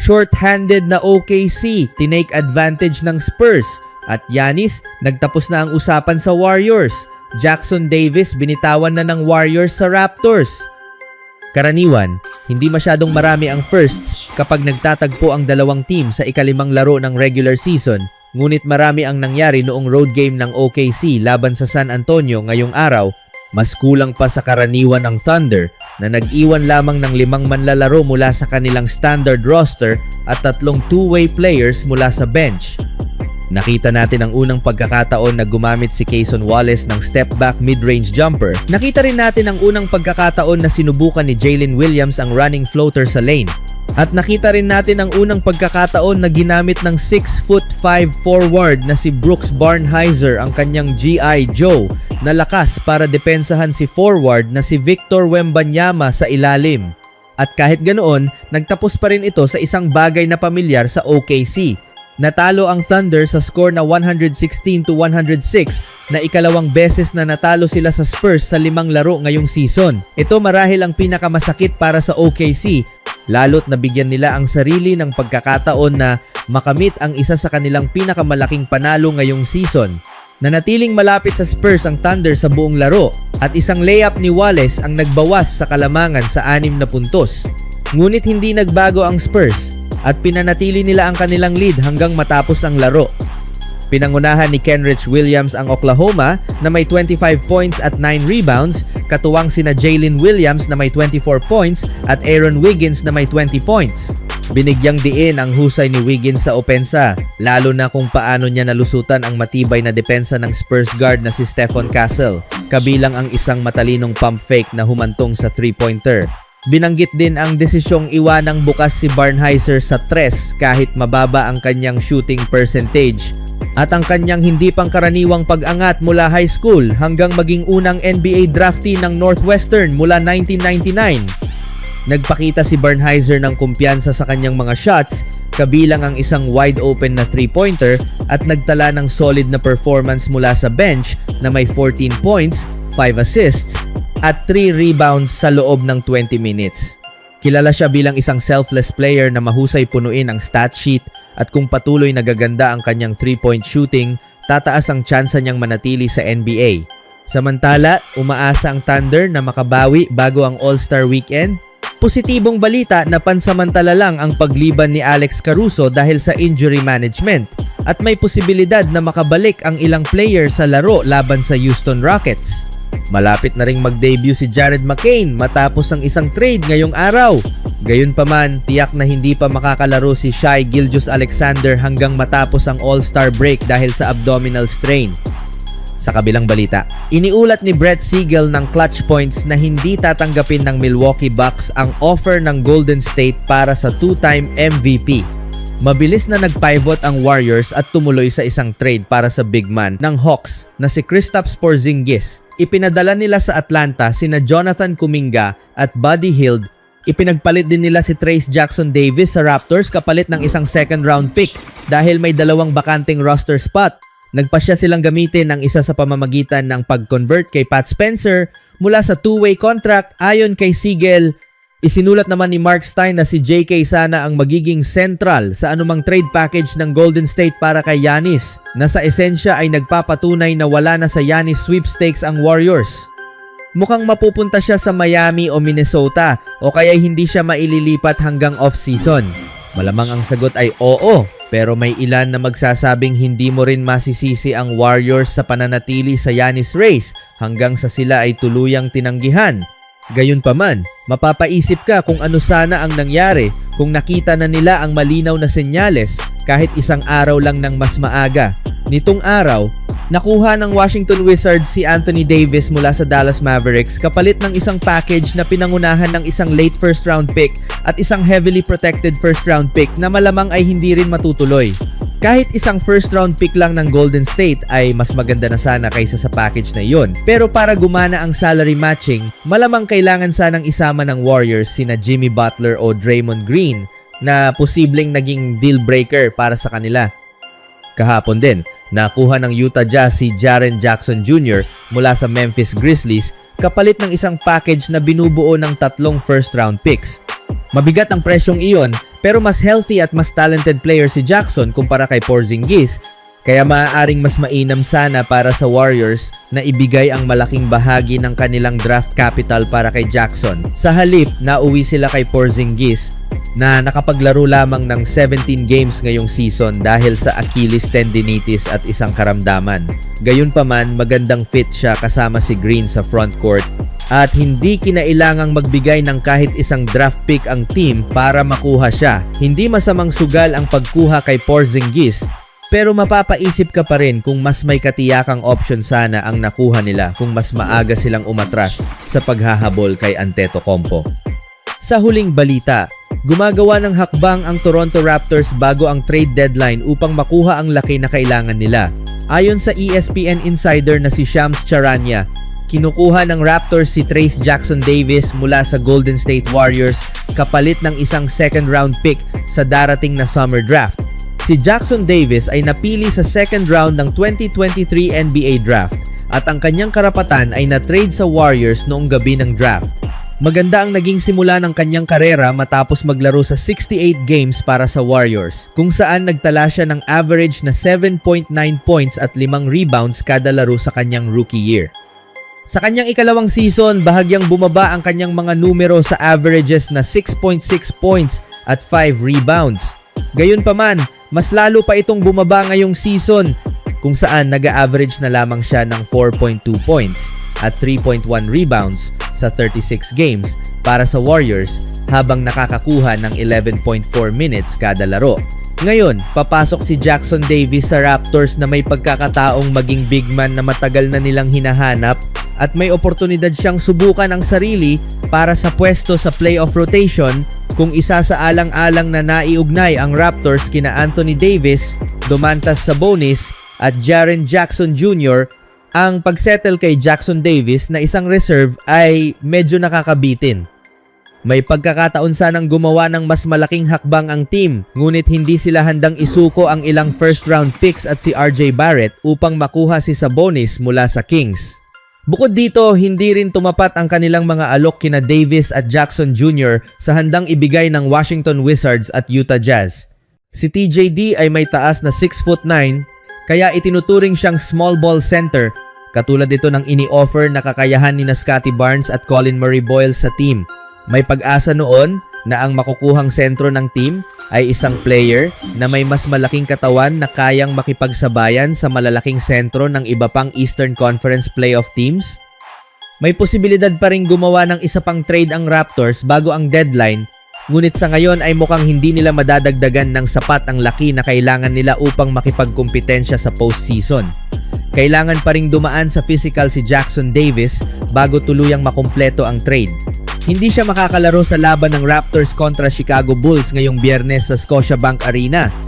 short-handed na OKC, tinake advantage ng Spurs. At Giannis, nagtapos na ang usapan sa Warriors. Jackson Davis, binitawan na ng Warriors sa Raptors. Karaniwan, hindi masyadong marami ang firsts kapag nagtatagpo ang dalawang team sa ikalimang laro ng regular season. Ngunit marami ang nangyari noong road game ng OKC laban sa San Antonio ngayong araw. Mas kulang pa sa karaniwan ang Thunder na nag-iwan lamang ng 5 manlalaro mula sa kanilang standard roster at 3 two-way players mula sa bench. Nakita natin ang unang pagkakataon na gumamit si Cason Wallace ng step-back mid-range jumper. Nakita rin natin ang unang pagkakataon na sinubukan ni Jalen Williams ang running floater sa lane. At nakita rin natin ang unang pagkakataon na ginamit ng 6'5" forward na si Brooks Barnhizer ang kanyang G.I. Joe na lakas para depensahan si forward na si Victor Wembanyama sa ilalim. At kahit ganoon, nagtapos pa rin ito sa isang bagay na pamilyar sa OKC. Natalo ang Thunder sa score na 116-106 na ikalawang beses na natalo sila sa Spurs sa 5 laro ngayong season. Ito marahil ang pinakamasakit para sa OKC, lalo't nabigyan nila ang sarili ng pagkakataon na makamit ang isa sa kanilang pinakamalaking panalo ngayong season. Nanatiling malapit sa Spurs ang Thunder sa buong laro at isang layup ni Wallace ang nagbawas sa kalamangan sa 6 na puntos. Ngunit hindi nagbago ang Spurs at pinanatili nila ang kanilang lead hanggang matapos ang laro. Pinangunahan ni Kenrich Williams ang Oklahoma na may 25 points at 9 rebounds, katuwang sina Jalen Williams na may 24 points at Aaron Wiggins na may 20 points. Binigyang diin ang husay ni Wiggins sa opensa, lalo na kung paano niya nalusutan ang matibay na depensa ng Spurs guard na si Stephon Castle, kabilang ang isang matalinong pump fake na humantong sa 3-pointer. Binanggit din ang desisyong iwanang bukas si Barnhizer sa 3 kahit mababa ang kanyang shooting percentage at ang kanyang hindi pangkaraniwang pag-angat mula high school hanggang maging unang NBA draftee ng Northwestern mula 1999. Nagpakita si Barnhizer ng kumpiyansa sa kanyang mga shots, kabilang ang isang wide open na 3-pointer at nagtala ng solid na performance mula sa bench na may 14 points, 5 assists at 3 rebounds sa loob ng 20 minutes. Kilala siya bilang isang selfless player na mahusay punuin ang stat sheet at kung patuloy nagaganda ang kanyang 3-point shooting, tataas ang tsansa niyang manatili sa NBA. Samantala, umaasa ang Thunder na makabawi bago ang All-Star Weekend. Positibong balita na pansamantala lang ang pagliban ni Alex Caruso dahil sa injury management at may posibilidad na makabalik ang ilang player sa laro laban sa Houston Rockets. Malapit na ring mag-debut si Jared McCain matapos ang isang trade ngayong araw. Gayunpaman, tiyak na hindi pa makakalaro si Shai Gilgeous-Alexander hanggang matapos ang All-Star break dahil sa abdominal strain. Sa kabilang balita, iniulat ni Brett Siegel ng Clutch Points na hindi tatanggapin ng Milwaukee Bucks ang offer ng Golden State para sa 2-time MVP. Mabilis na nag-pivot ang Warriors at tumuloy sa isang trade para sa big man ng Hawks na si Kristaps Porzingis. Ipinadala nila sa Atlanta sina Jonathan Kuminga at Buddy Hield. Ipinagpalit din nila si Trayce Jackson-Davis sa Raptors kapalit ng isang second-round pick dahil may 2 bakanting roster spot. Nagpasya silang gamitin ang isa sa pamamagitan ng pag-convert kay Pat Spencer mula sa 2-way contract. Ayon kay Siegel, isinulat naman ni Mark Stein na si J.K. sana ang magiging central sa anumang trade package ng Golden State para kay Giannis, na sa esensya ay nagpapatunay na wala na sa Giannis sweepstakes ang Warriors. Mukhang mapupunta siya sa Miami o Minnesota o kaya hindi siya maililipat hanggang off-season. Malamang ang sagot ay oo, pero may ilan na magsasabing hindi mo rin masisisi ang Warriors sa pananatili sa Giannis race hanggang sa sila ay tuluyang tinanggihan. Gayunpaman, mapapaisip ka kung ano sana ang nangyari kung nakita na nila ang malinaw na senyales kahit isang araw lang ng mas maaga. Nitong araw, nakuha ng Washington Wizards si Anthony Davis mula sa Dallas Mavericks kapalit ng isang package na pinangunahan ng isang late first round pick at isang heavily protected first round pick na malamang ay hindi rin matutuloy. Kahit isang first round pick lang ng Golden State ay mas maganda na sana kaysa sa package na iyon. Pero para gumana ang salary matching, malamang kailangan sanang isama ng Warriors sina Jimmy Butler o Draymond Green na posibleng naging deal breaker para sa kanila. Kahapon din, nakuha ng Utah Jazz si Jaren Jackson Jr. mula sa Memphis Grizzlies kapalit ng isang package na binubuo ng 3 first round picks. Mabigat ang presyong iyon Pero mas healthy at mas talented player si Jackson kumpara kay Porzingis, kaya maaaring mas mainam sana para sa Warriors na ibigay ang malaking bahagi ng kanilang draft capital para kay Jackson. Sa halip, nauwi sila kay Porzingis na nakapaglaro lamang ng 17 games ngayong season dahil sa Achilles tendinitis at isang karamdaman. Gayunpaman, magandang fit siya kasama si Green sa frontcourt at hindi kinailangang magbigay ng kahit isang draft pick ang team para makuha siya. Hindi masamang sugal ang pagkuha kay Porzingis, pero mapapaisip ka pa rin kung mas may katiyakang option sana ang nakuha nila kung mas maaga silang umatras sa paghahabol kay Antetokounmpo. Sa huling balita, gumagawa ng hakbang ang Toronto Raptors bago ang trade deadline upang makuha ang laki na kailangan nila. Ayon sa ESPN insider na si Shams Charania, kinukuha ng Raptors si Trayce Jackson-Davis mula sa Golden State Warriors kapalit ng isang second round pick sa darating na summer draft. Si Jackson-Davis ay napili sa second round ng 2023 NBA draft at ang kanyang karapatan ay na-trade sa Warriors noong gabi ng draft. Maganda ang naging simula ng kanyang karera matapos maglaro sa 68 games para sa Warriors, kung saan nagtala siya ng average na 7.9 points at 5 rebounds kada laro sa kanyang rookie year. Sa kanyang ikalawang season, bahagyang bumaba ang kanyang mga numero sa averages na 6.6 points at 5 rebounds. Gayunpaman, mas lalo pa itong bumaba ngayong season kung saan nag-average na lamang siya ng 4.2 points at 3.1 rebounds sa 36 games para sa Warriors habang nakakakuha ng 11.4 minutes kada laro. Ngayon, papasok si Jackson-Davis sa Raptors na may pagkakataong maging big man na matagal na nilang hinahanap at may oportunidad siyang subukan ang sarili para sa pwesto sa playoff rotation kung isa sa alang-alang na naiugnay ang Raptors kina Anthony Davis, Domantas Sabonis at Jaren Jackson Jr. Ang pagsettle kay Jackson-Davis na isang reserve ay medyo nakakabitin. May pagkakataon sanang gumawa ng mas malaking hakbang ang team, ngunit hindi sila handang isuko ang ilang first round picks at si RJ Barrett upang makuha si Sabonis mula sa Kings. Bukod dito, hindi rin tumapat ang kanilang mga alok kina Davis at Jackson Jr. sa handang ibigay ng Washington Wizards at Utah Jazz. Si TJD ay may taas na 6'9", kaya itinuturing siyang small ball center, katulad ito ng ini-offer na kakayahan ni Scottie Barnes at Colin Murray-Boyle sa team. May pag-asa noon na ang makukuhang sentro ng team ay isang player na may mas malaking katawan na kayang makipagsabayan sa malalaking sentro ng iba pang Eastern Conference playoff teams. May posibilidad pa rin gumawa ng isa pang trade ang Raptors bago ang deadline, ngunit sa ngayon ay mukhang hindi nila madadagdagan ng sapat ang laki na kailangan nila upang makipagkumpetensya sa postseason. Kailangan pa ring dumaan sa physical si Jackson-Davis bago tuluyang makumpleto ang trade. Hindi siya makakalaro sa laban ng Raptors kontra Chicago Bulls ngayong Biyernes sa Scotiabank Arena